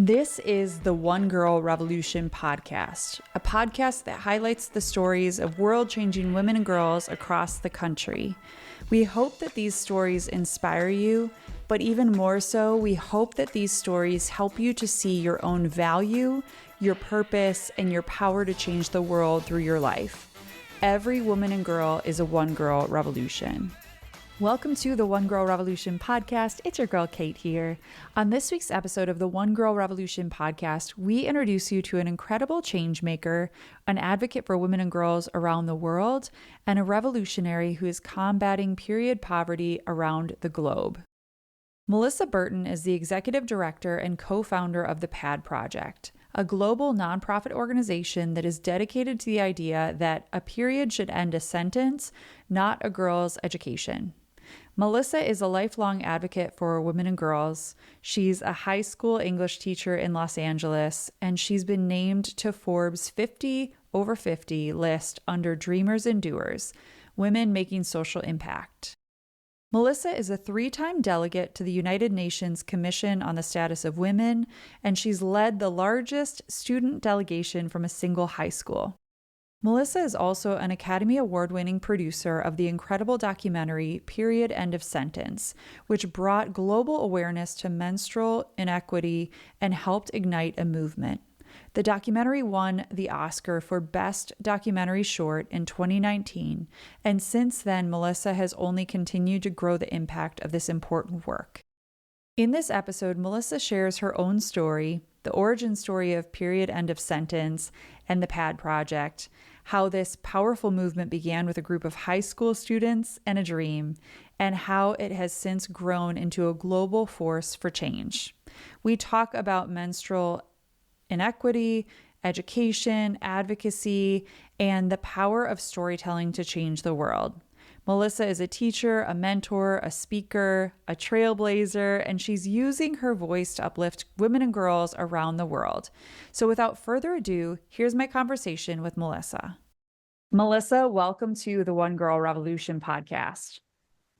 This is the One Girl Revolution podcast, a podcast that highlights the stories of world-changing women and girls across the country. We hope that these stories inspire you, but even more so, we hope that these stories help you to see your own value, your purpose, and your power to change the world through your life. Every woman and girl is a One Girl Revolution. Welcome to the One Girl Revolution podcast. It's your girl, Kate, here. On this week's episode of the One Girl Revolution podcast, we introduce you to an incredible change maker, an advocate for women and girls around the world, and a revolutionary who is combating period poverty around the globe. Melissa Berton is the executive director and co-founder of the PAD Project, a global nonprofit organization that is dedicated to the idea that a period should end a sentence, not a girl's education. Melissa is a lifelong advocate for women and girls. She's a high school English teacher in Los Angeles, and she's been named to Forbes 50 over 50 list under Dreamers and Doers, Women Making Social Impact. Melissa is a 3-time delegate to the United Nations Commission on the Status of Women, and she's led the largest student delegation from a single high school. Melissa is also an Academy Award-winning producer of the incredible documentary Period End of Sentence, which brought global awareness to menstrual inequity and helped ignite a movement. The documentary won the Oscar for Best Documentary Short in 2019, and since then, Melissa has only continued to grow the impact of this important work. In this episode, Melissa shares her own story, the origin story of Period End of Sentence and the PAD Project, how this powerful movement began with a group of high school students and a dream, and how it has since grown into a global force for change. We talk about menstrual inequity, education, advocacy, and the power of storytelling to change the world. Melissa is a teacher, a mentor, a speaker, a trailblazer, and she's using her voice to uplift women and girls around the world. So without further ado, here's my conversation with Melissa. Melissa, welcome to the One Girl Revolution podcast.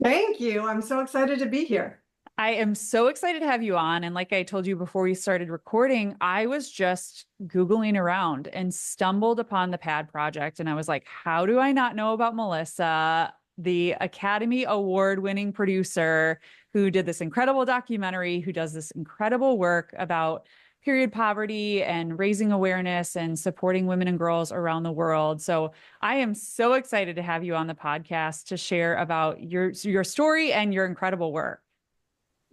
Thank you. I'm so excited to be here. I am so excited to have you on. And like I told you before we started recording, I was just Googling around and stumbled upon the PAD Project. And I was like, how do I not know about Melissa, the Academy Award-winning producer who did this incredible documentary, who does this incredible work about period poverty and raising awareness and supporting women and girls around the world. So I am so excited to have you on the podcast to share about your story and your incredible work.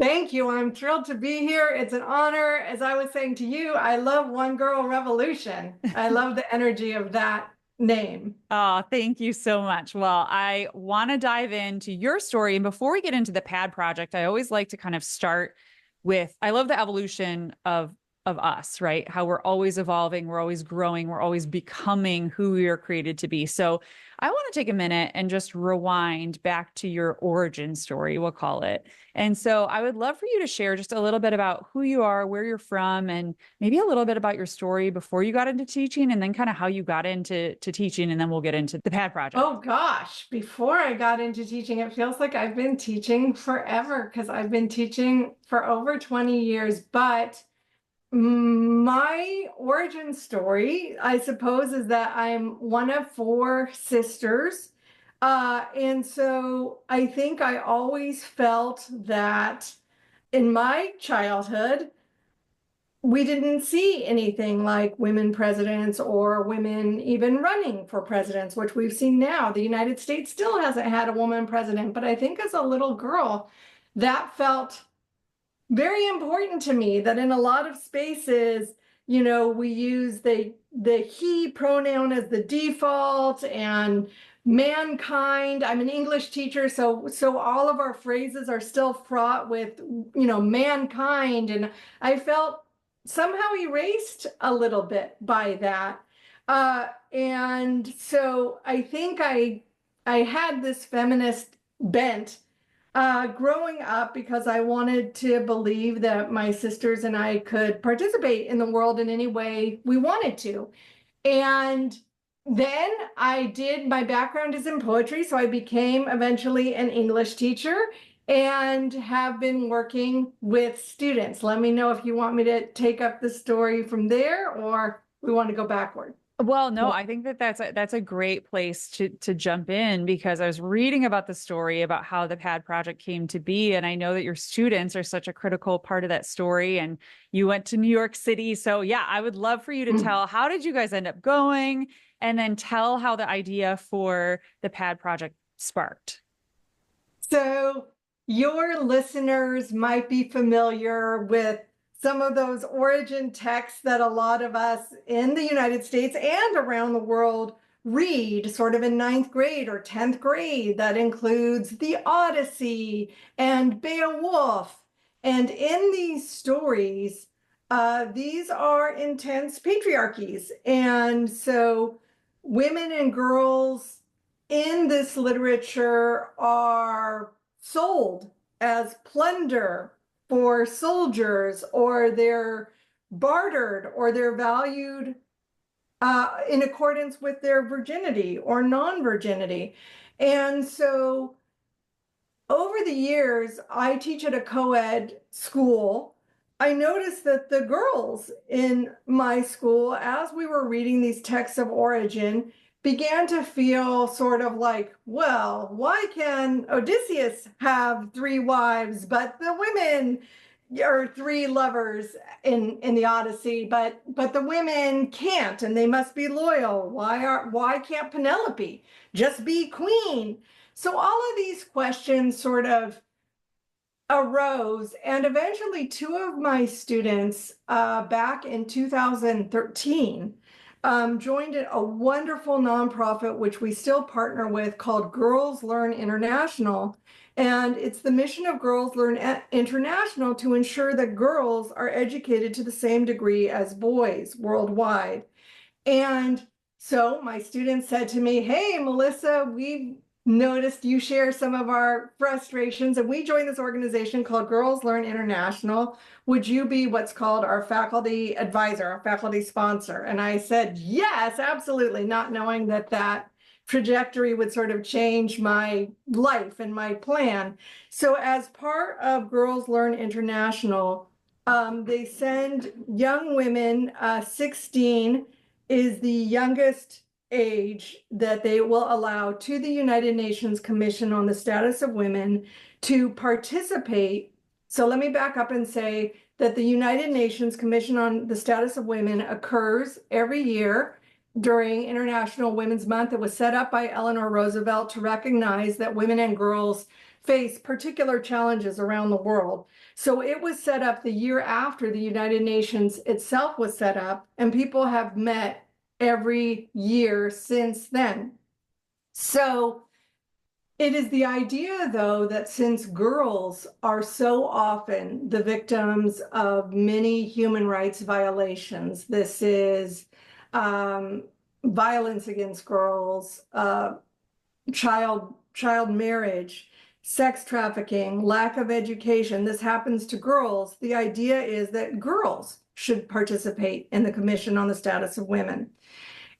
Thank you. I'm thrilled to be here. It's an honor. As I was saying to you, I love One Girl Revolution. I love the energy of that name. Oh, thank you so much. Well, I want to dive into your story. And before we get into the PAD Project, I always like to kind of start with, I love the evolution of us, right? How we're always evolving, we're always growing, we're always becoming who we are created to be. So I want to take a minute and just rewind back to your origin story, we'll call it. And so I would love for you to share just a little bit about who you are, where you're from, and maybe a little bit about your story before you got into teaching, and then kind of how you got into teaching, and then we'll get into the PAD Project. Oh gosh, before I got into teaching, it feels like I've been teaching forever because I've been teaching for over 20 years, but my origin story, I suppose, is that I'm one of 4 sisters. And so I think I always felt that in my childhood, we didn't see anything like women presidents or women even running for presidents, which we've seen now. The United States still hasn't had a woman president, but I think as a little girl, that felt very important to me, that in a lot of spaces, you know, we use the he pronoun as the default, and mankind. I'm an English teacher, so all of our phrases are still fraught with, you know, mankind, and I felt somehow erased a little bit by that. And so I think I had this feminist bent growing up because I wanted to believe that my sisters and I could participate in the world in any way we wanted to. And then my background is in poetry, so I became eventually an English teacher. and have been working with students. Let me know if you want me to take up the story from there or we want to go backward. Well, no, I think that that's a great place to jump in, because I was reading about the story about how the PAD project came to be, and I know that your students are such a critical part of that story, and you went to New York City. So yeah, I would love for you to tell, how did you guys end up going, and then tell how the idea for the PAD project sparked. So your listeners might be familiar with some of those origin texts that a lot of us in the United States and around the world read sort of in ninth grade or 10th grade. That includes the Odyssey and Beowulf. And in these stories, these are intense patriarchies. And so women and girls in this literature are sold as plunder for soldiers, or they're bartered, or they're valued in accordance with their virginity or non-virginity. And so over the years, I teach at a co-ed school. I noticed that the girls in my school, as we were reading these texts of origin, began to feel sort of like, well, why can Odysseus have 3 wives, but the women or 3 lovers in the Odyssey, but the women can't, and they must be loyal. Why can't Penelope just be queen? So all of these questions sort of arose, and eventually 2 of my students back in 2013 joined a wonderful nonprofit, which we still partner with, called Girls Learn International. And it's the mission of Girls Learn International to ensure that girls are educated to the same degree as boys worldwide. And so my students said to me, hey, Melissa, we've noticed you share some of our frustrations, and we joined this organization called Girls Learn International. Would you be what's called our faculty advisor, our faculty sponsor? And I said, yes, absolutely, not knowing that that trajectory would sort of change my life and my plan. So as part of Girls Learn International, they send young women, 16 is the youngest age that they will allow, to the United Nations Commission on the Status of Women to participate. So let me back up and say that the United Nations Commission on the Status of Women occurs every year during International Women's Month. It was set up by Eleanor Roosevelt to recognize that women and girls face particular challenges around the world. So it was set up the year after the United Nations itself was set up, and people have met every year since then. So it is the idea, though, that since girls are so often the victims of many human rights violations, this is violence against girls, child marriage, sex trafficking, lack of education, this happens to girls. The idea is that girls should participate in the Commission on the Status of Women.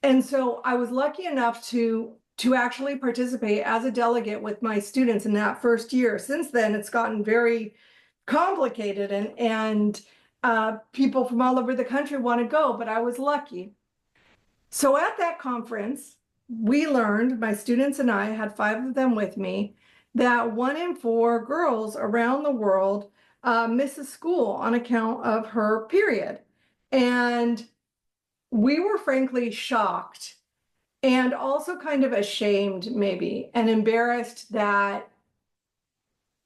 And so I was lucky enough to actually participate as a delegate with my students in that first year. Since then, it's gotten very complicated, and people from all over the country want to go, but I was lucky. So at that conference, we learned, my students and I had 5 of them with me, that 1 in 4 girls around the world misses school on account of her period. And we were frankly shocked, and also kind of ashamed, maybe, and embarrassed that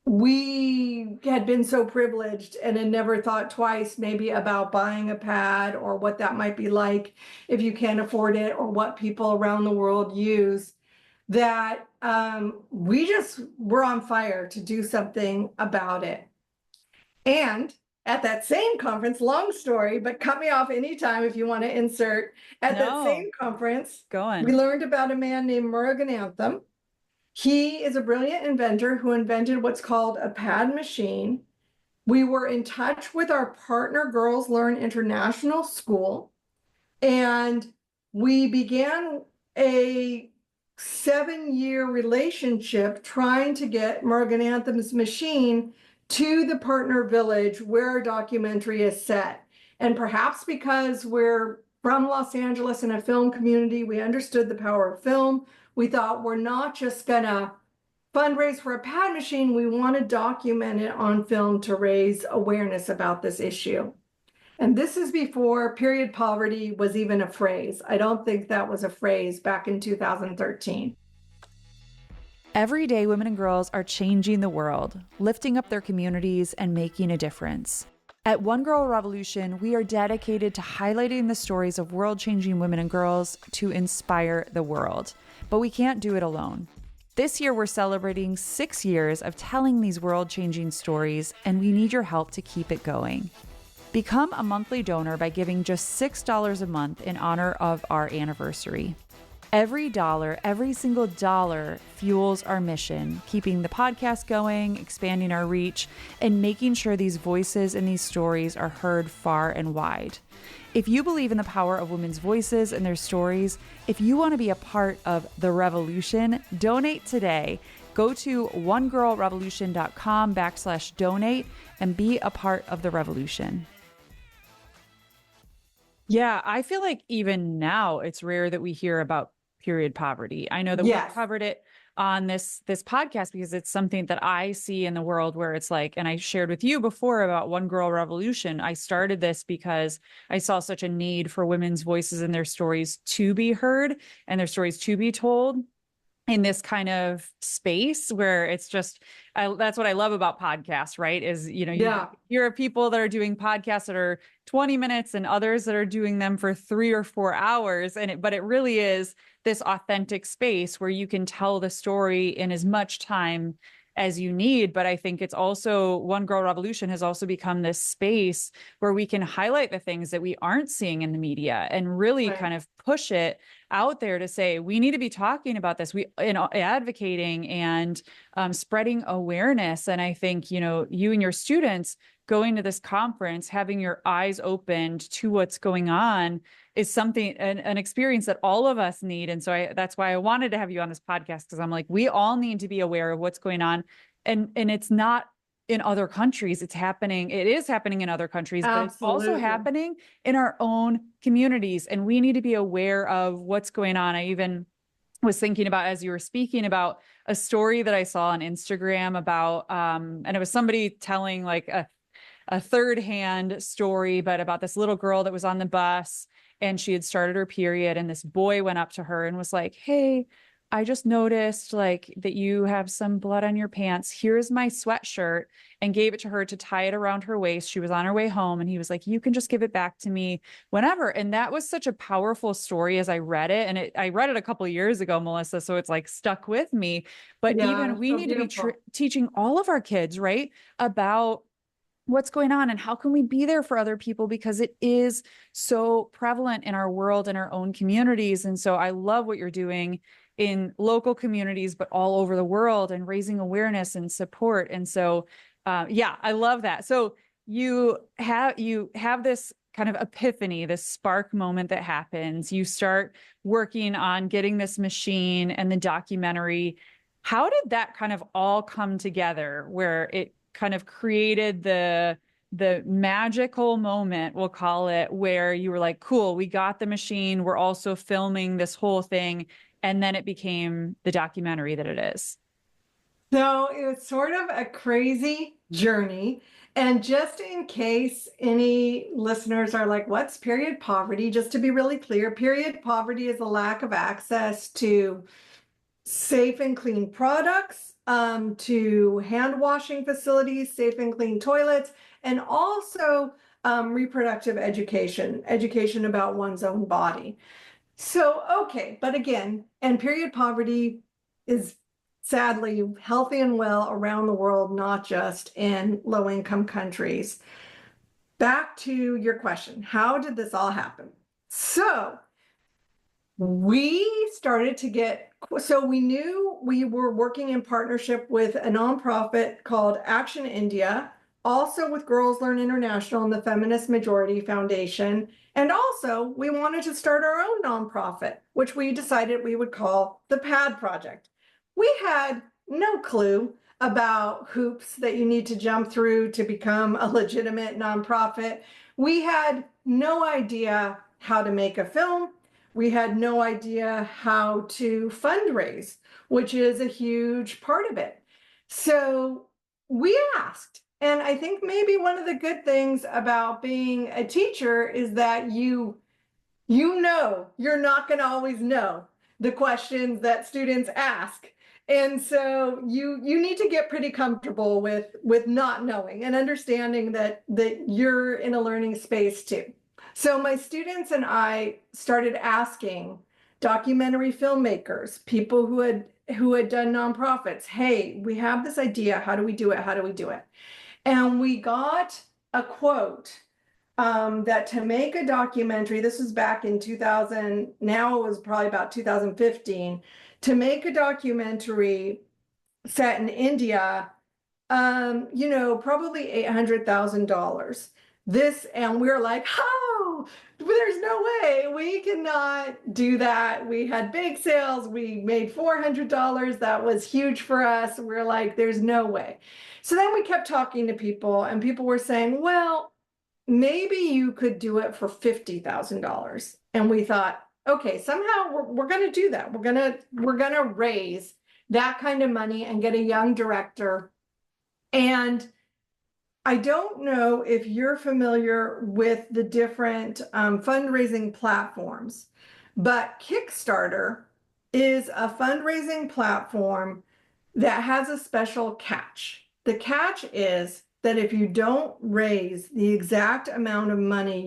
we had been so privileged and had never thought twice maybe about buying a pad, or what that might be like if you can't afford it, or what people around the world use, that we just were on fire to do something about it. And at that same conference, long story, but cut me off anytime if you want to insert. At that same conference, we learned about a man named Murugan Anthem. He is a brilliant inventor who invented what's called a pad machine. We were in touch with our partner, Girls Learn International School, and we began a 7-year relationship trying to get Morgan Antham's machine to the partner village where our documentary is set. And perhaps because we're from Los Angeles in a film community, we understood the power of film. We thought we're not just gonna fundraise for a pad machine, we want to document it on film to raise awareness about this issue. And this is before period poverty was even a phrase. I don't think that was a phrase back in 2013. Every day, women and girls are changing the world, lifting up their communities, and making a difference. At One Girl Revolution, we are dedicated to highlighting the stories of world-changing women and girls to inspire the world. But we can't do it alone. This year, we're celebrating 6 years of telling these world-changing stories, and we need your help to keep it going. Become a monthly donor by giving just $6 a month in honor of our anniversary. Every dollar, every single dollar fuels our mission, keeping the podcast going, expanding our reach, and making sure these voices and these stories are heard far and wide. If you believe in the power of women's voices and their stories, if you want to be a part of the revolution, donate today. Go to onegirlrevolution.com/donate and be a part of the revolution. Yeah, I feel like even now it's rare that we hear about period poverty. I know that Yes. we covered it on this podcast because it's something that I see in the world where it's like, and I shared with you before about One Girl Revolution. I started this because I saw such a need for women's voices and their stories to be heard and their stories to be told in this kind of space where it's just, that's what I love about podcasts, right? Is, you hear of people that are doing podcasts that are 20 minutes and others that are doing them for 3 or 4 hours. But it really is this authentic space where you can tell the story in as much time as you need. But I think it's also, One Girl Revolution has also become this space where we can highlight the things that we aren't seeing in the media and really kind of push it out there to say, we need to be talking about this, advocating and spreading awareness. And I think, you and your students going to this conference, having your eyes opened to what's going on is something, an experience that all of us need. And so that's why I wanted to have you on this podcast, because I'm like, we all need to be aware of what's going on. And it's not in other countries. It is happening in other countries, but it's also happening in our own communities. And we need to be aware of what's going on. I even was thinking about, as you were speaking, about a story that I saw on Instagram about, and it was somebody telling like a third-hand story, but about this little girl that was on the bus and she had started her period, and this boy went up to her and was like, "Hey, I just noticed like that you have some blood on your pants. Here's my sweatshirt," and gave it to her to tie it around her waist. She was on her way home, and he was like, "You can just give it back to me whenever." And that was such a powerful story as I read it. And I read it a couple of years ago, Melissa, so it's like stuck with me. But even we need to be teaching all of our kids, right, about what's going on and how can we be there for other people, because it is so prevalent in our world and our own communities. And so I love what you're doing in local communities, but all over the world, and raising awareness and support. And so, I love that. So you have this kind of epiphany, this spark moment that happens. You start working on getting this machine and the documentary. How did that kind of all come together, where it kind of created the magical moment, we'll call it, where you were like, cool, we got the machine, we're also filming this whole thing, and then it became the documentary that it is? So it was sort of a crazy journey. And just in case any listeners are like, what's period poverty? Just to be really clear, period poverty is a lack of access to safe and clean products, to hand washing facilities, safe and clean toilets, and also reproductive education about one's own body. So, okay, but again, and period poverty is sadly healthy and well around the world, not just in low-income countries. Back to your question, how did this all happen? So we started to we knew we were working in partnership with a nonprofit called Action India, also with Girls Learn International and the Feminist Majority Foundation. And also, we wanted to start our own nonprofit, which we decided we would call the PAD Project. We had no clue about hoops that you need to jump through to become a legitimate nonprofit. We had no idea how to make a film. We had no idea how to fundraise, which is a huge part of it. So we asked. And I think maybe one of the good things about being a teacher is that you're not going to always know the questions that students ask. And so you need to get pretty comfortable with not knowing and understanding that you're in a learning space too. So my students and I started asking documentary filmmakers, people who had done nonprofits, hey, we have this idea, how do we do it? How do we do it? And we got a quote that to make a documentary, this was back in 2000, now it was probably about 2015, to make a documentary set in India, probably $800,000. And we were like, oh, there's no way we cannot do that. We had big sales. We made $400. That was huge for us. We're like, there's no way. So then we kept talking to people, and people were saying, well, maybe you could do it for $50,000. And we thought, okay, somehow we're going to do that. We're going to raise that kind of money and get a young director. And I don't know if you're familiar with the different fundraising platforms, but Kickstarter is a fundraising platform that has a special catch. The catch is that if you don't raise the exact amount of money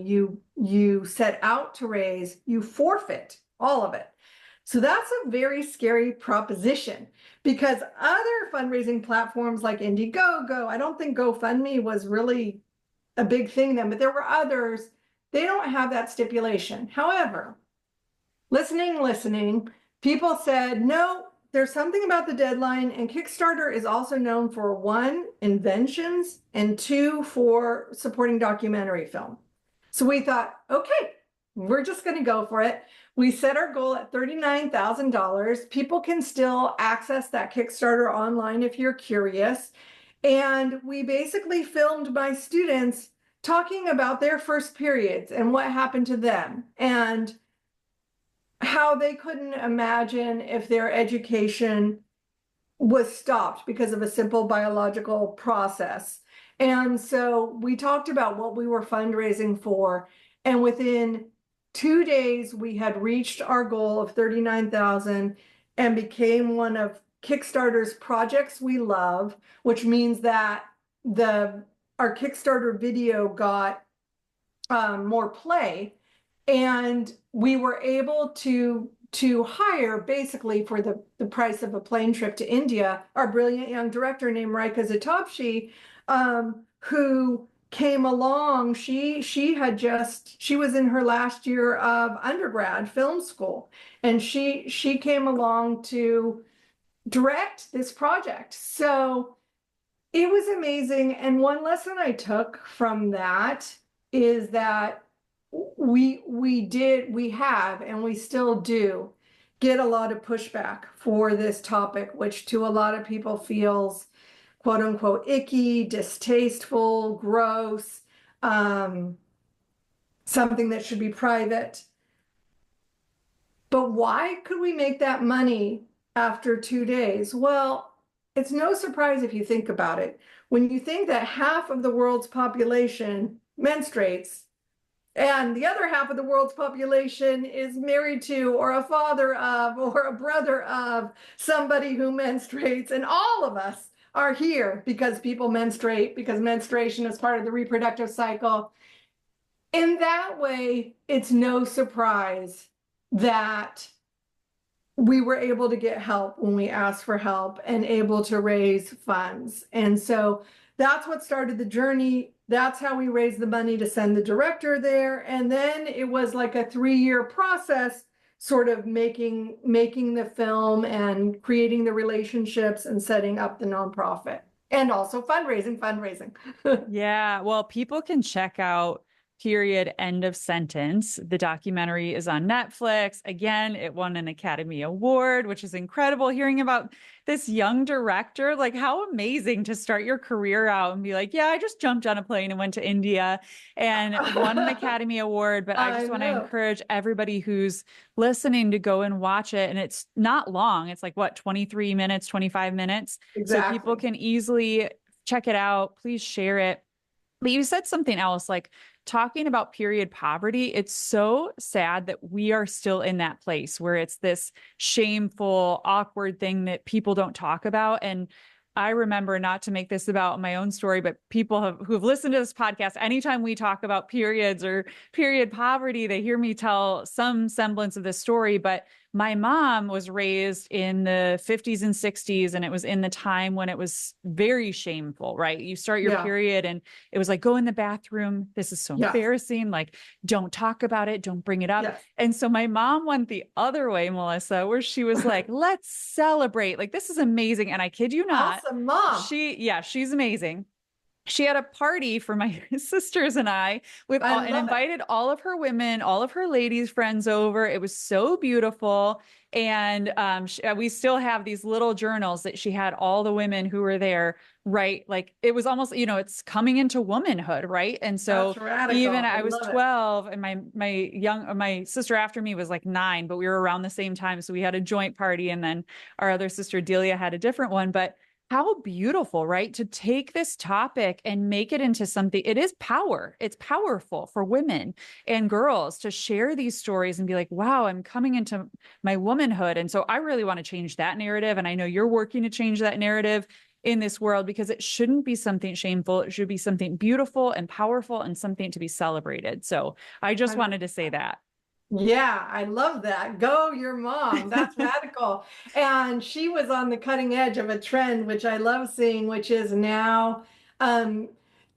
you set out to raise, you forfeit all of it. So that's a very scary proposition, because other fundraising platforms like Indiegogo, I don't think GoFundMe was really a big thing then, but there were others, they don't have that stipulation. However, listening, people said, no, there's something about the deadline, and Kickstarter is also known for, 1, inventions, and 2, for supporting documentary film. So we thought, okay, we're just going to go for it. We set our goal at $39,000. People can still access that Kickstarter online if you're curious. And we basically filmed my students talking about their first periods and what happened to them, and how they couldn't imagine if their education was stopped because of a simple biological process. And so we talked about what we were fundraising for, and within 2 days we had reached our goal of 39,000 and became one of Kickstarter's projects we love, which means that our Kickstarter video got more play, and we were able to hire, basically for the price of a plane trip to India, our brilliant young director named Raika Zatopsy, who came along. She was in her last year of undergrad film school, and she came along to direct this project. So it was amazing. And one lesson I took from that is that we have, and we still do, get a lot of pushback for this topic, which to a lot of people feels quote unquote icky, distasteful, gross, something that should be private. But why could we make that money after 2 days? Well, it's no surprise if you think about it. When you think that half of the world's population menstruates, and the other half of the world's population is married to, or a father of, or a brother of somebody who menstruates, and all of us are here because people menstruate, because menstruation is part of the reproductive cycle. In that way, it's no surprise that we were able to get help when we asked for help, and able to raise funds. And so that's what started the journey. That's how we raised the money to send the director there. And then it was like a 3-year process, sort of making the film and creating the relationships and setting up the nonprofit. And also fundraising. Yeah, well, people can check out Period End of Sentence. The documentary is on Netflix. Again, it won an Academy Award, which is incredible. Hearing about this young director, like how amazing to start your career out and be like, yeah, I just jumped on a plane and went to India and won an Academy Award. But I I just want to know. encourage everybody who's listening to go and watch it. And it's not long. It's like what, 23 minutes, 25 minutes. So people Exactly. can easily check it out. Please share it. But you said something else, like talking about period poverty. It's so sad that we are still in that place where it's this shameful, awkward thing that people don't talk about. And I remember, not to make this about my own story, but who have listened to this podcast, anytime we talk about periods or period poverty, they hear me tell some semblance of this story. But my mom was raised in the 50s and 60s, and it was in the time when it was very shameful, right? You start your Yeah. period and it was like, go in the bathroom. This is so Yes. embarrassing. Like, don't talk about it. Don't bring it up. Yes. And so my mom went the other way, Melissa, where she was like, let's celebrate. Like, this is amazing. And I kid you not, Awesome, mom. she's amazing. She had a party for my sisters and I with I all, and love it. invited all of her women, all of her ladies friends over. It was so beautiful. And we still have these little journals that she had all the women who were there, right? Like it was almost, it's coming into womanhood, right? And so That's radical. even I I was love it. 12 and my sister after me was like 9, but we were around the same time. So we had a joint party, and then our other sister Delia had a different one. But how beautiful, right? To take this topic and make it into something. It is power. It's powerful for women and girls to share these stories and be like, wow, I'm coming into my womanhood. And so I really want to change that narrative. And I know you're working to change that narrative in this world, because it shouldn't be something shameful. It should be something beautiful and powerful and something to be celebrated. So I just wanted to say 100%. that. Yeah, I love that. Go your mom. That's radical. And she was on the cutting edge of a trend, which I love seeing, which is now um,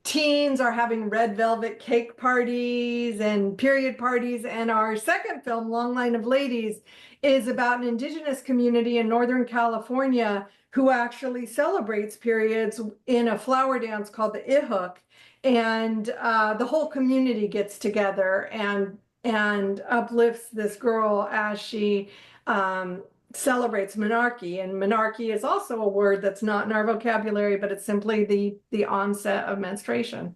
teens are having red velvet cake parties and period parties. And our second film, Long Line of Ladies, is about an indigenous community in Northern California who actually celebrates periods in a flower dance called the Ihuk. And the whole community gets together and uplifts this girl as she celebrates menarche. And menarche is also a word that's not in our vocabulary, but it's simply the onset of menstruation.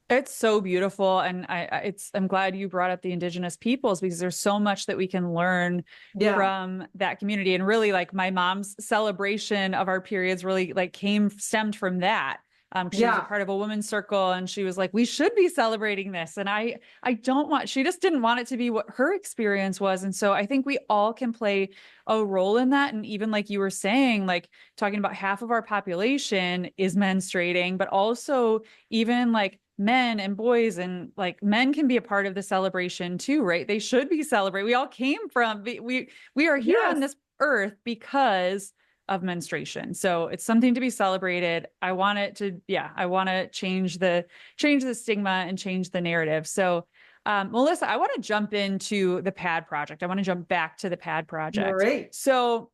It's so beautiful, and I'm glad you brought up the indigenous peoples, because there's so much that we can learn Yeah, from that community. And really, like my mom's celebration of our periods really like stemmed from that. She was a yeah, part of a women's circle, and she was like, we should be celebrating this. And I don't want, she just didn't want it to be what her experience was. And so I think we all can play a role in that. And even like you were saying, like talking about half of our population is menstruating, but also even like men and boys, and like men can be a part of the celebration too, right? They should be celebrated. We all came from, we are here on yes. this earth because of menstruation. So it's something to be celebrated. I want it to, yeah, I want to change the stigma and change the narrative. So Melissa, I want to jump into the pad project. I want to jump back to the pad project. Great. So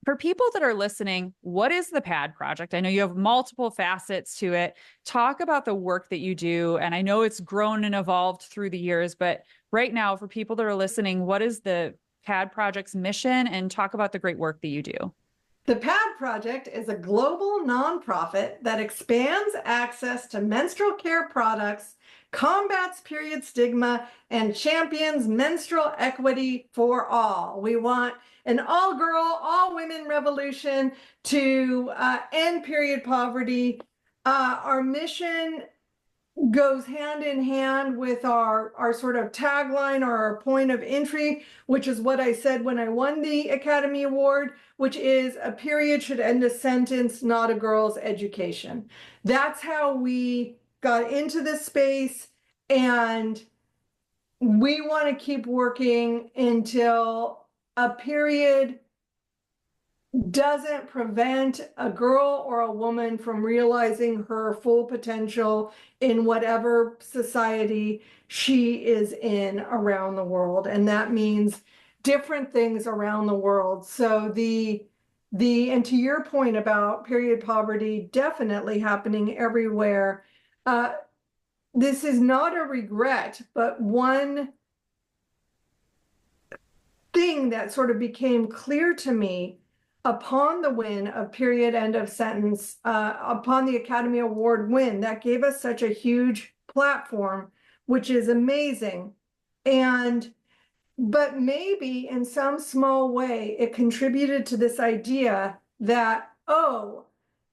for people that are listening, what is the PAD project? I know you have multiple facets to it. Talk about the work that you do. And I know it's grown and evolved through the years, but right now, for people that are listening, what is the PAD project's mission? And talk about the great work that you do. The PAD Project is a global nonprofit that expands access to menstrual care products, combats period stigma, and champions menstrual equity for all. We want an all girl, all women revolution to end period poverty. Our mission goes hand in hand with our sort of tagline or our point of entry, which is what I said when I won the Academy Award, which is a period should end a sentence, not a girl's education. That's how we got into this space, and we want to keep working until a period doesn't prevent a girl or a woman from realizing her full potential in whatever society she is in around the world. And that means different things around the world. So and to your point about period poverty definitely happening everywhere, this is not a regret, but one thing that sort of became clear to me upon the win of Period End of Sentence, upon the Academy Award win, that gave us such a huge platform, which is amazing. But maybe in some small way, it contributed to this idea that, oh,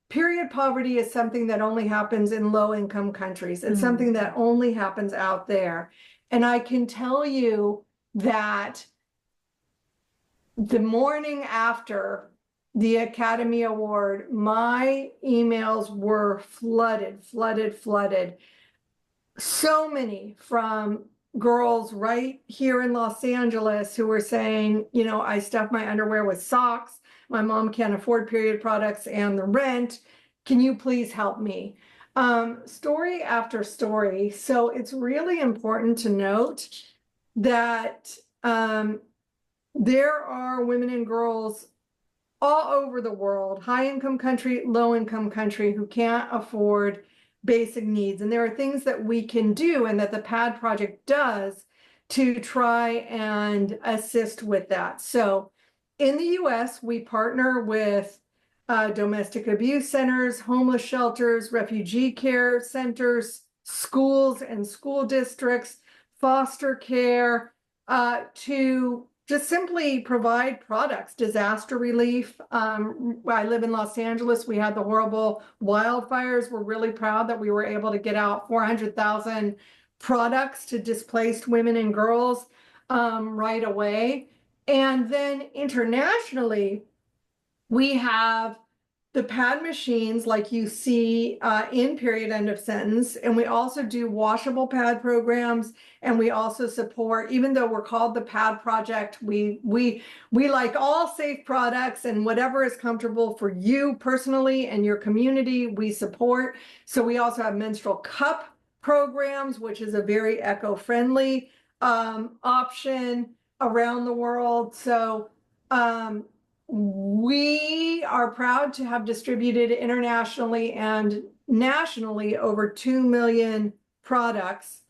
period poverty is something that only happens in low-income countries. It's something that only happens out there. And I can tell you that the morning after the Academy Award, my emails were flooded. So many from girls right here in Los Angeles who were saying, you know, I stuff my underwear with socks. My mom can't afford period products and the rent. Can you please help me? Story after story. So it's really important to note that there are women and girls all over the world, high income country, low income country, who can't afford basic needs. And there are things that we can do and that the PAD project does to try and assist with that. So in the US, we partner with domestic abuse centers, homeless shelters, refugee care centers, schools and school districts, foster care, to just simply provide products, disaster relief. I live in Los Angeles. We had the horrible wildfires. We're really proud that we were able to get out 400,000 products to displaced women and girls right away. And then internationally, we have the pad machines like you see in Period End of Sentence, and we also do washable pad programs, and we also support, even though we're called the Pad Project, we like all safe products, and whatever is comfortable for you personally and your community, we support. So we also have menstrual cup programs, which is a very eco-friendly option around the world. So we are proud to have distributed internationally and nationally over 2 million products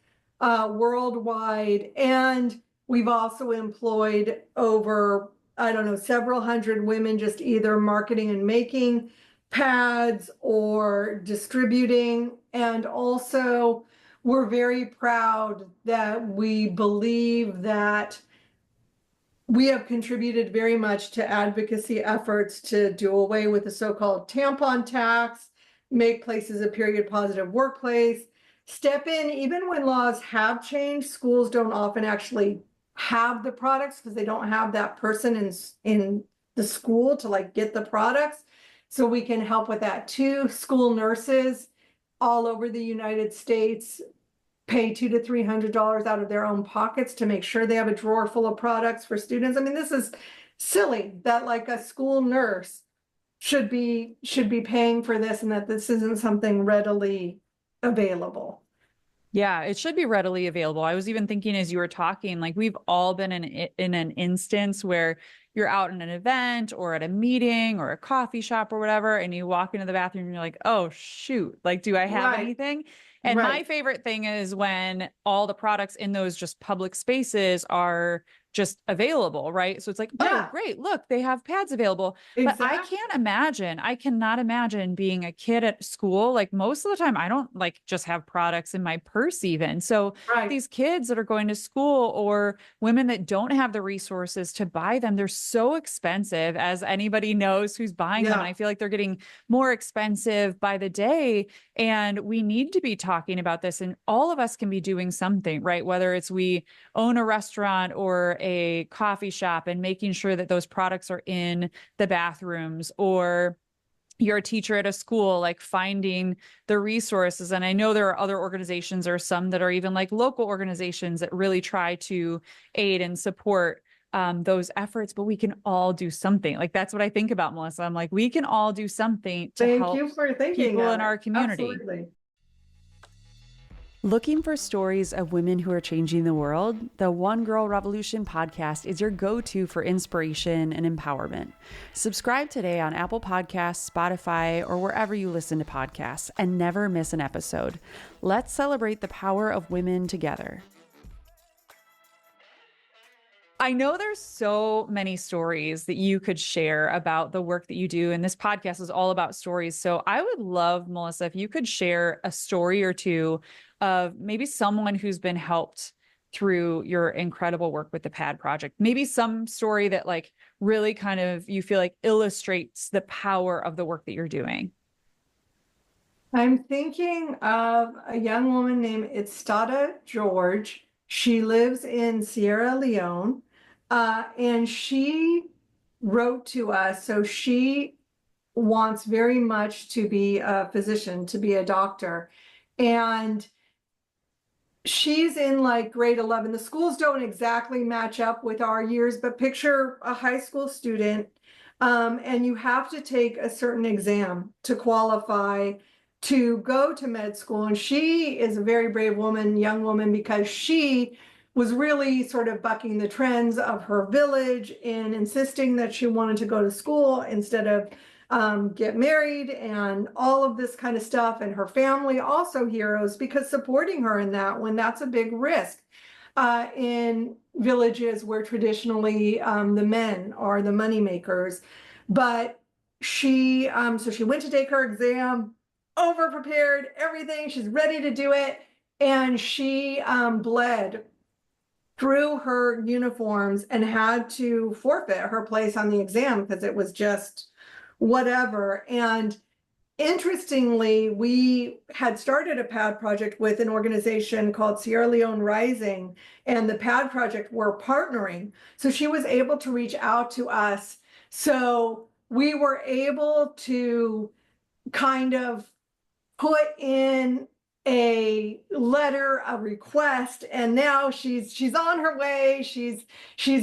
worldwide. And we've also employed over, I don't know, several hundred women just either marketing and making pads or distributing. And also, we're very proud that we believe that we have contributed very much to advocacy efforts to do away with the so-called tampon tax, make places a period positive workplace, step in even when laws have changed. Schools don't often actually have the products because they don't have that person in the school to like get the products. So we can help with that too. School nurses all over the United States pay $200 to $300 out of their own pockets to make sure they have a drawer full of products for students. I mean, this is silly that like a school nurse should be paying for this and that this isn't something readily available. Yeah, it should be readily available. I was even thinking as you were talking, like we've all been in an instance where you're out in an event or at a meeting or a coffee shop or whatever, and you walk into the bathroom and you're like, oh, shoot, like, do I have anything? And my favorite thing is when all the products in those just public spaces are just available, right? So it's like, oh, great, look, they have pads available. But I cannot imagine being a kid at school. Like most of the time, I don't like just have products in my purse even. So these kids that are going to school or women that don't have the resources to buy them, they're so expensive, as anybody knows who's buying them. And I feel like they're getting more expensive by the day. And we need to be talking about this, and all of us can be doing something, right? Whether it's we own a restaurant or a coffee shop and making sure that those products are in the bathrooms, or you're a teacher at a school, like finding the resources. And I know there are other organizations or some that are even like local organizations that really try to aid and support those efforts, but we can all do something. Like that's what I think about, Melissa. I'm like, we can all do something to help you for thinking people in our community. Absolutely. Looking for stories of women who are changing the world? The One Girl Revolution podcast is your go-to for inspiration and empowerment. Subscribe today on Apple Podcasts, Spotify, or wherever you listen to podcasts, and never miss an episode. Let's celebrate the power of women together. I know there's so many stories that you could share about the work that you do, and this podcast is all about stories. So I would love, Melissa, if you could share a story or two of maybe someone who's been helped through your incredible work with the PAD project. Maybe some story that like really kind of you feel like illustrates the power of the work that you're doing. I'm thinking of a young woman named Istada George. She lives in Sierra Leone, and she wrote to us. So she wants very much to be a physician, to be a doctor. And she's in like grade 11. The schools don't exactly match up with our years, but picture a high school student, and you have to take a certain exam to qualify to go to med school. And she is a very brave woman, young woman, because she was really sort of bucking the trends of her village and insisting that she wanted to go to school instead of get married and all of this kind of stuff. And her family also heroes because supporting her in that when that's a big risk in villages where traditionally the men are the money makers. But she, so she went to take her exam, over prepared, everything. She's ready to do it. And she bled through her uniforms and had to forfeit her place on the exam because it was just whatever. And interestingly, we had started a PAD project with an organization called Sierra Leone Rising, and the PAD project were partnering. So she was able to reach out to us. So we were able to kind of put in a letter of request, and now she's on her way. She's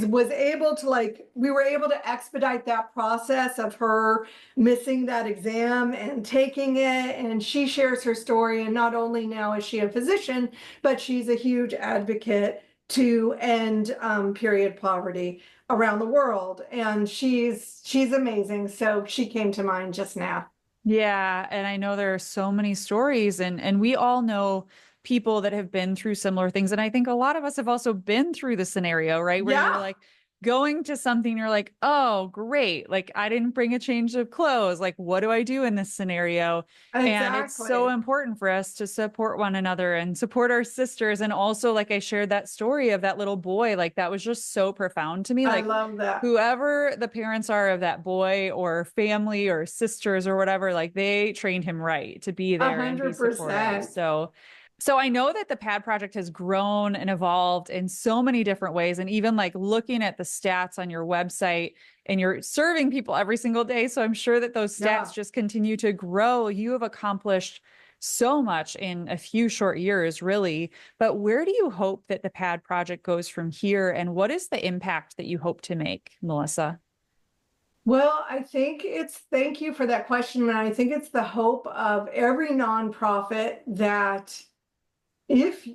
was able to, like, we were able to expedite that process of her missing that exam and taking it. And she shares her story, and not only now is she a physician, but she's a huge advocate to end period poverty around the world. And she's amazing. So she came to mind just now. Yeah, and I know there are so many stories and we all know people that have been through similar things. And I think a lot of us have also been through the scenario, right? Where you're Yeah, like going to something, you're like, oh, great. Like I didn't bring a change of clothes. Like, what do I do in this scenario? And it's so exactly. important for us to support one another and support our sisters. And also, like I shared that story of that little boy, like that was just so profound to me. I Like love that. whoever the parents are of that boy or family or sisters or whatever, like they trained him right to be A there and be hundred supportive. percent. So I know that the PAD project has grown and evolved in so many different ways. And even like looking at the stats on your website, and you're serving people every single day. So I'm sure that those Yeah. stats just continue to grow. You have accomplished so much in a few short years, really. But where do you hope that the PAD project goes from here? And what is the impact that you hope to make, Melissa? Well, I think thank you for that question. And I think it's the hope of every nonprofit that if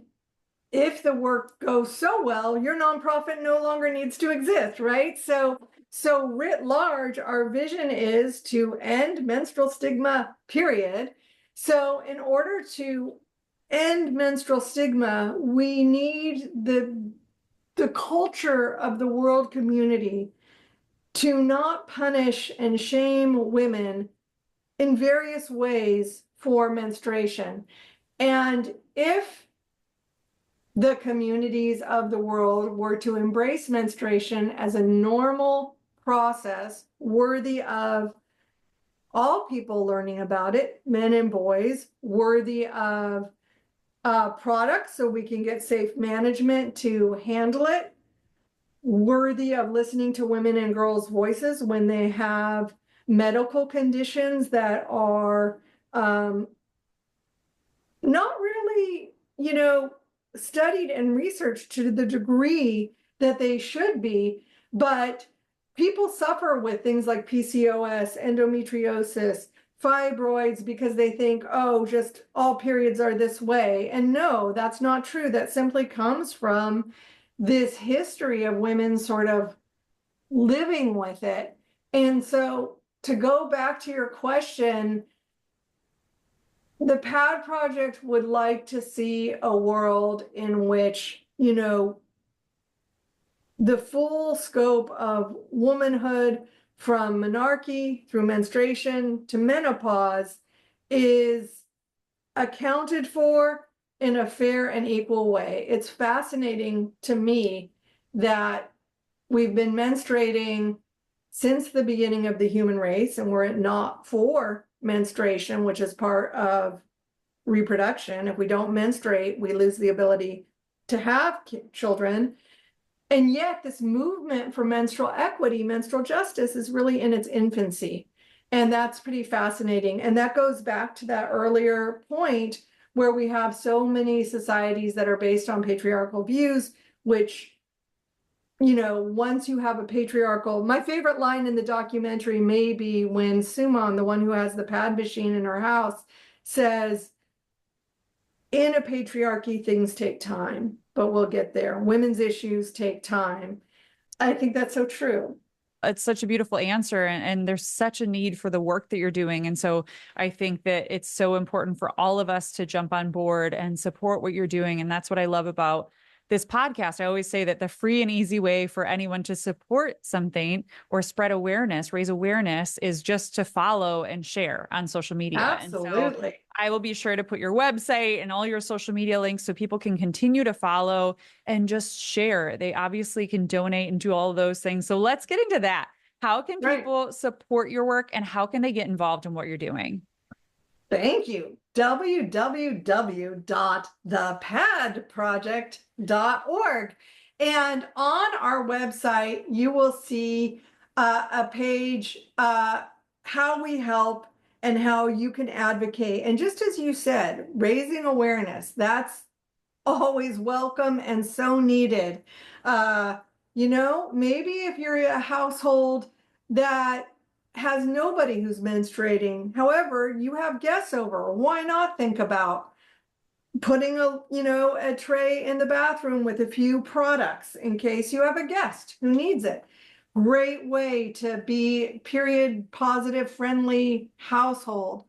if the work goes so well, your nonprofit no longer needs to exist, right? So writ large, our vision is to end menstrual stigma, period. So in order to end menstrual stigma, we need the culture of the world community to not punish and shame women in various ways for menstruation. And if the communities of the world were to embrace menstruation as a normal process worthy of all people learning about it, men and boys, worthy of products so we can get safe management to handle it, worthy of listening to women and girls' voices when they have medical conditions that are not really, studied and researched to the degree that they should be, but people suffer with things like PCOS, endometriosis, fibroids because they think, oh, just all periods are this way. And no, that's not true. That simply comes from this history of women sort of living with it. And so to go back to your question, the PAD Project would like to see a world in which, the full scope of womanhood from menarche through menstruation to menopause is accounted for in a fair and equal way. It's fascinating to me that we've been menstruating since the beginning of the human race, and were it not for menstruation, which is part of reproduction, if we don't menstruate, we lose the ability to have children. And yet this movement for menstrual equity, menstrual justice, is really in its infancy. And that's pretty fascinating. And that goes back to that earlier point where we have so many societies that are based on patriarchal views, which, once you have a patriarchal, my favorite line in the documentary may be when Suman, the one who has the pad machine in her house, says, in a patriarchy, things take time, but we'll get there. Women's issues take time. I think that's so true. It's such a beautiful answer, and there's such a need for the work that you're doing. And so I think that it's so important for all of us to jump on board and support what you're doing. And that's what I love about this podcast. I always say that the free and easy way for anyone to support something or spread awareness, raise awareness, is just to follow and share on social media. Absolutely. And so I will be sure to put your website and all your social media links so people can continue to follow and just share. They obviously can donate and do all of those things. So let's get into that. How can people support your work, and how can they get involved in what you're doing? Thank you. www.thepadproject.org. And on our website, you will see a page, how we help and how you can advocate. And just as you said, raising awareness, that's always welcome and so needed. Maybe if you're a household that has nobody who's menstruating, however, you have guests over, why not think about putting a tray in the bathroom with a few products in case you have a guest who needs it. Great way to be period positive friendly household.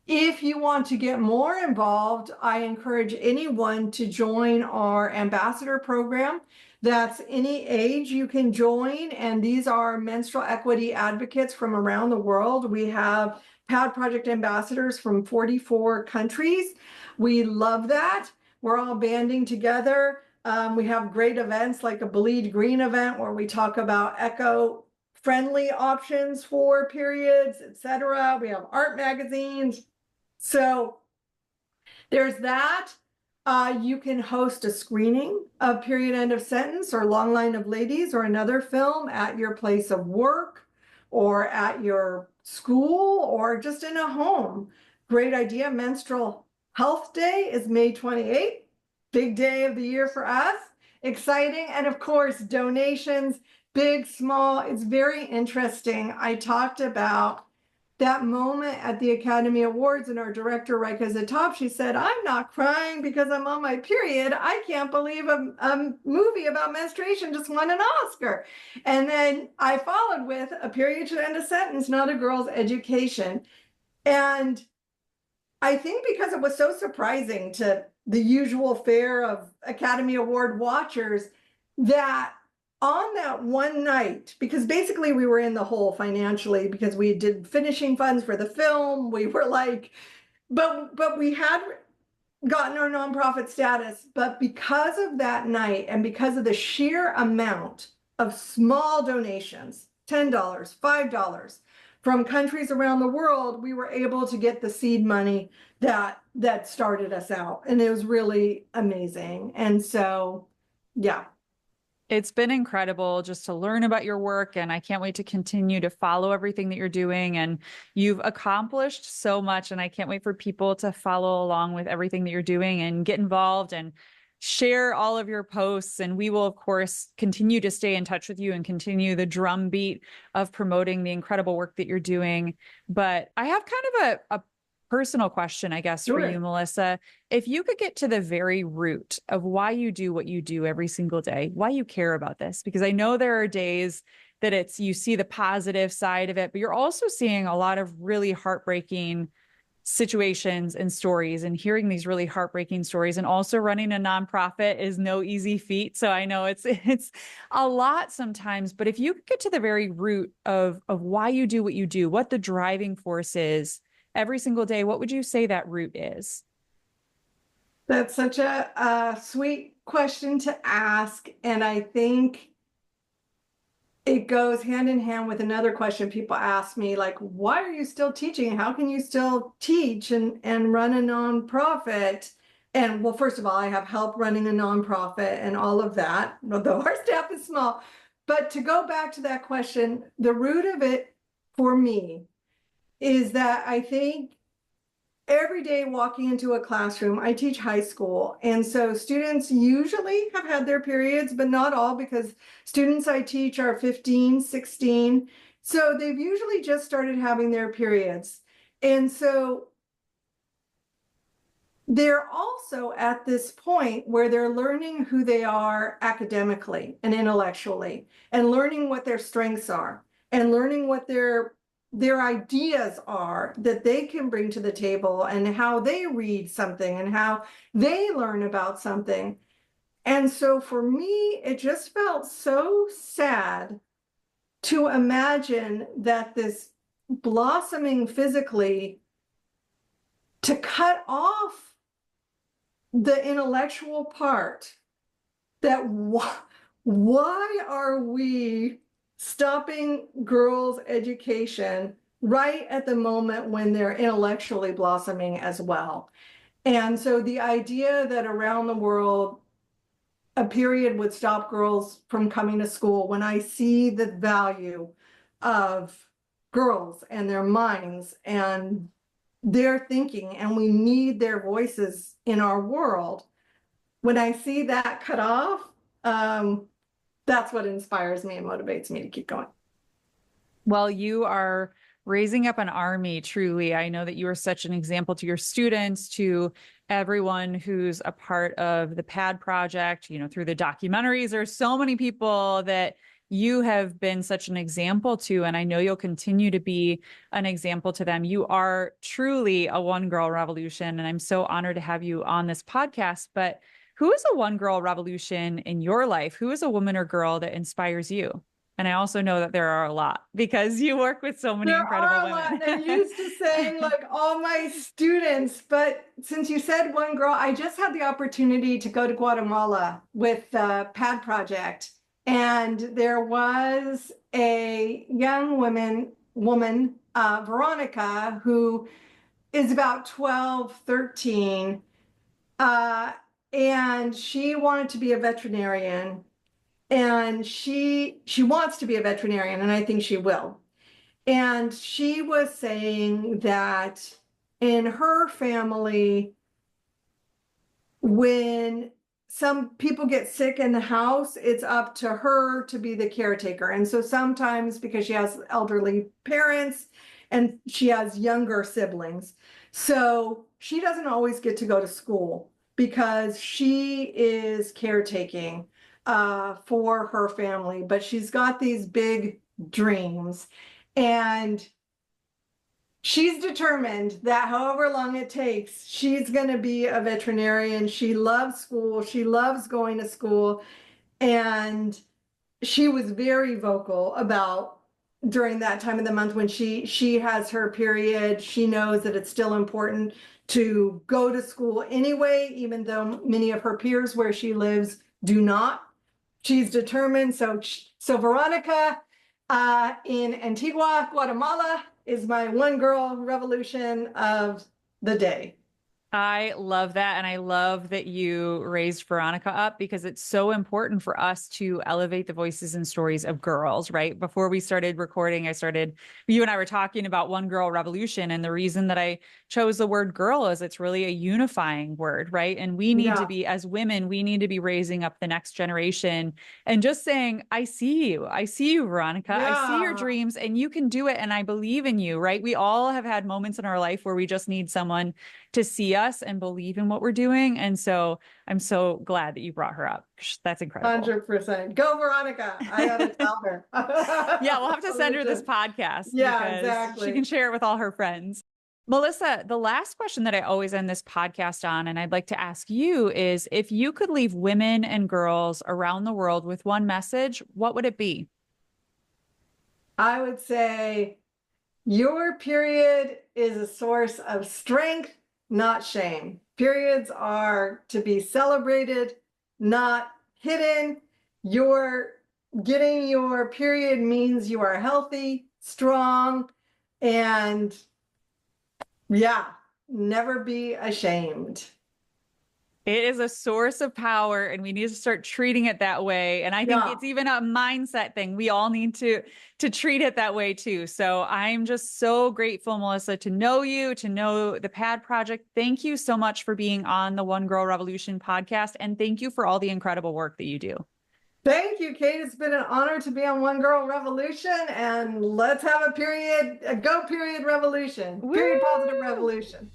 If you want to get more involved, I encourage anyone to join our ambassador program. That's any age you can join, and these are menstrual equity advocates from around the world. We have PAD Project ambassadors from 44 countries. We love that. We're all banding together. We have great events like a Bleed Green event where we talk about eco-friendly options for periods, etc. We have art magazines. So there's that. You can host a screening of Period End of Sentence or Long Line of Ladies or another film at your place of work or at your school or just in a home. Great idea. Menstrual Health Day is May 28th. Big day of the year for us. Exciting. And of course, donations, big, small. It's very interesting. I talked about that moment at the Academy Awards, and our director, Rika Zatop, she said, I'm not crying because I'm on my period. I can't believe a movie about menstruation just won an Oscar. And then I followed with A Period Should End a Sentence, Not a Girl's Education. And I think because it was so surprising to the usual fare of Academy Award watchers that on that one night, because basically we were in the hole financially because we did finishing funds for the film. We were like, but we had gotten our nonprofit status. But because of that night and because of the sheer amount of small donations, $10, $5 from countries around the world, we were able to get the seed money that started us out. And it was really amazing. And so, yeah. It's been incredible just to learn about your work, and I can't wait to continue to follow everything that you're doing. And you've accomplished so much, and I can't wait for people to follow along with everything that you're doing and get involved and share all of your posts, and we will, of course, continue to stay in touch with you and continue the drumbeat of promoting the incredible work that you're doing. But I have kind of a personal question, I guess, for Sure. you, Melissa. If you could get to the very root of why you do what you do every single day, why you care about this, because I know there are days that it's you see the positive side of it, but you're also seeing a lot of really heartbreaking situations and stories, and hearing these really heartbreaking stories, and also running a nonprofit is no easy feat. So I know it's a lot sometimes, but if you could get to the very root of why you do what you do, what the driving force is every single day, what would you say that root is? That's such a sweet question to ask. And I think it goes hand in hand with another question people ask me, like, why are you still teaching? How can you still teach and run a nonprofit? And well, first of all, I have help running a nonprofit and all of that, although our staff is small. But to go back to that question, the root of it for me is that I think every day walking into a classroom, I teach high school. And so students usually have had their periods, but not all, because students I teach are 15, 16. So they've usually just started having their periods. And so they're also at this point where they're learning who they are academically and intellectually, and learning what their strengths are, and learning what their ideas are that they can bring to the table, and how they read something and how they learn about something. And so for me, it just felt so sad to imagine that this blossoming physically, to cut off the intellectual part, that why are we stopping girls' education right at the moment when they're intellectually blossoming as well? And so the idea that around the world a period would stop girls from coming to school, when I see the value of girls and their minds and their thinking, and we need their voices in our world, when I see that cut off, that's what inspires me and motivates me to keep going. Well, you are raising up an army, truly. I know that you are such an example to your students, to everyone who's a part of the PAD project, through the documentaries. There's so many people that you have been such an example to, and I know you'll continue to be an example to them. You are truly a one girl revolution, and I'm so honored to have you on this podcast. But who is a one girl revolution in your life? Who is a woman or girl that inspires you? And I also know that there are a lot, because you work with so many incredible women. I'm used to saying like all my students, but since you said one girl, I just had the opportunity to go to Guatemala with the PAD project. And there was a young woman, Veronica, who is about 12, 13. And she wanted to be a veterinarian. And she wants to be a veterinarian, and I think she will. And she was saying that in her family, when some people get sick in the house, it's up to her to be the caretaker. And so sometimes, because she has elderly parents and she has younger siblings, so she doesn't always get to go to school because she is caretaking for her family. But she's got these big dreams, and she's determined that however long it takes, she's going to be a veterinarian. She loves school. She loves going to school. And she was very vocal about, during that time of the month when she has her period, she knows that it's still important to go to school anyway, even though many of her peers where she lives do not. She's determined. So Veronica in Antigua, Guatemala, is my one girl revolution of the day. I love that. And I love that you raised Veronica up because it's so important for us to elevate the voices and stories of girls, right? Before we started recording, you and I were talking about One Girl Revolution. And the reason that I chose the word girl is it's really a unifying word, right? And we need to Yeah, be, as women, we need to be raising up the next generation and just saying, I see you. I see you, Veronica. I see your yeah. dreams and you can do it. And I believe in you, right? We all have had moments in our life where we just need someone to see us and believe in what we're doing. And so I'm so glad that you brought her up. That's incredible. 100%. Go, Veronica. I gotta tell her. Yeah, we'll have to send her this Legit. podcast Yeah, because she can exactly. share it with all her friends. Melissa, the last question that I always end this podcast on, and I'd like to ask you, is if you could leave women and girls around the world with one message, what would it be? I would say your period is a source of strength, not shame. Periods are to be celebrated, not hidden. Your getting your period means you are healthy, strong, and yeah, never be ashamed. It is a source of power and we need to start treating it that way. And I think Yeah. it's even a mindset thing. We all need to treat it that way too. So I'm just so grateful, Melissa, to know you, to know the PAD project. Thank you so much for being on the One Girl Revolution podcast. And thank you for all the incredible work that you do. Thank you, Kate. It's been an honor to be on One Girl Revolution, and let's have a go period revolution, period positive Woo! revolution.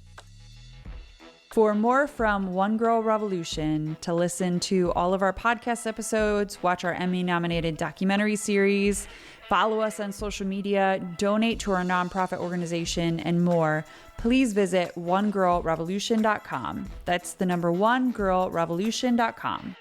For more from One Girl Revolution, to listen to all of our podcast episodes, watch our Emmy-nominated documentary series, follow us on social media, donate to our nonprofit organization, and more, please visit onegirlrevolution.com. That's the number onegirlrevolution.com.